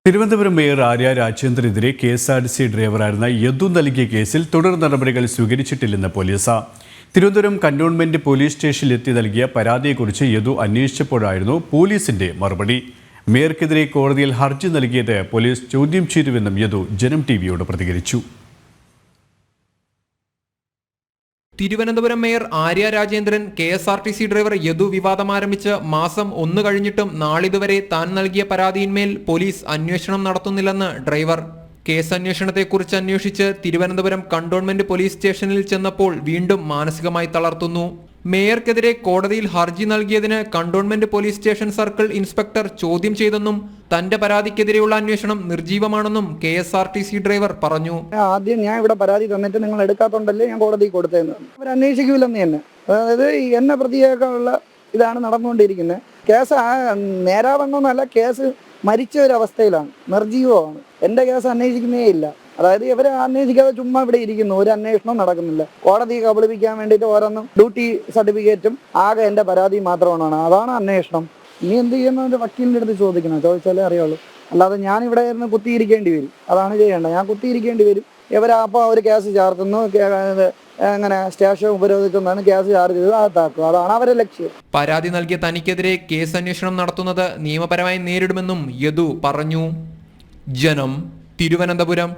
Thiruvananthapuram mayor Arya രാജേന്ദ്രനെതിരെ KSRTC ഡ്രൈവറായിരുന്ന Yadu നൽകിയ കേസിൽ തുടർ നടപടികൾ സ്വീകരിച്ചിട്ടില്ലെന്ന് പോലീസ്. തിരുവനന്തപുരം കന്റോൺമെന്റ് പോലീസ് സ്റ്റേഷനിലെത്തി നൽകിയ പരാതിയെക്കുറിച്ച് യദു അന്വേഷിച്ചപ്പോഴായിരുന്നു പോലീസിന്റെ മറുപടി. മേയർക്കെതിരെ കോടതിയിൽ ഹർജി നൽകിയത് പോലീസ് ചോദ്യം ചെയ്തുവെന്നും യദു ജനം ടിവിയോട് പ്രതികരിച്ചു. Thiruvananthapuram mayor Arya Rajendran KSRTC driver Yadu വിവാദം ആരംഭിച്ച് മാസം 1 കഴിഞ്ഞിട്ടും നാളിതുവരെ താൻ നൽകിയ പരാതിയിന്മേൽ പോലീസ് അന്വേഷണം നടത്തുന്നില്ലെന്ന് ഡ്രൈവർ. കേസ് അന്വേഷണത്തെക്കുറിച്ച് അന്വേഷിച്ച് തിരുവനന്തപുരം കന്റോൺമെന്റ് പോലീസ് സ്റ്റേഷനിൽ ചെന്നപ്പോൾ വീണ്ടും മാനസികമായി തളർത്തുന്നു. മേയർക്കെതിരെ കോടതിയിൽ ഹർജി നൽകിയതിന് cantonment police station circle inspector ചോദ്യം ചെയ്തെന്നും തന്റെ പരാതിക്കെതിരെയുള്ള അന്വേഷണം നിർജീവമാണെന്നും കെഎസ്ആർടിസി ഡ്രൈവർ പറഞ്ഞു. ആദ്യം ഞാൻ ഇവിടെ പരാതി തന്നിട്ട് നിങ്ങൾ എടുക്കാത്തോണ്ടല്ലേ ഞാൻ കോടതി കൊടുത്തതെന്ന് അവർ അന്വേഷിക്കൂലെന്ന് തന്നെ. അതായത് എന്നെ പ്രതിയേക്കാനുള്ള ഇതാണ് നടന്നുകൊണ്ടിരിക്കുന്നത്. കേസ് നേരാവണ്ണമൊന്നുമല്ല, കേസ് മരിച്ച ഒരു അവസ്ഥയിലാണ്, നിർജീവമാണ്. എൻ്റെ കേസ് അന്വേഷിക്കുന്നേ ഇല്ല. അതായത് ഇവരെ അന്വേഷിക്കാതെ ചുമ്മാ ഇവിടെ ഇരിക്കുന്നു, ഒരു അന്വേഷണം നടക്കുന്നില്ല. കോടതിയെ കബളിപ്പിക്കാൻ വേണ്ടിയിട്ട് ഓരോന്നും ഡ്യൂട്ടി സർട്ടിഫിക്കറ്റും ആകെ എൻ്റെ പരാതി മാത്രമാണ്. അതാണ് അന്വേഷണം. ഇനി എന്ത് ചെയ്യുന്ന വക്കീലിൻ്റെ അടുത്ത് ചോദിച്ചാലേ അറിയുള്ളൂ. അല്ലാതെ ഞാൻ ഇവിടെ ഇരുന്ന് കുത്തിയിരിക്കേണ്ടി വരും. അതാണ് ചെയ്യേണ്ടത്. ഞാൻ കുത്തിയിരിക്കേണ്ടി വരും. ഇവരപ്പോൾ ഒരു കേസ് ചേർത്തുന്നു, അങ്ങനെ സ്റ്റേഷൻ ഉപരോധിച്ചെന്നാണ് കേസ് ചാർജ് ചെയ്ത് അകത്താക്കുക. അതാണ് അവരുടെ ലക്ഷ്യം. പരാതി നൽകിയ തനിക്കെതിരെ കേസ് അന്വേഷണം നടത്തുന്നത് നിയമപരമായി നേരിടുമെന്നും യദു പറഞ്ഞു. ജനം, തിരുവനന്തപുരം.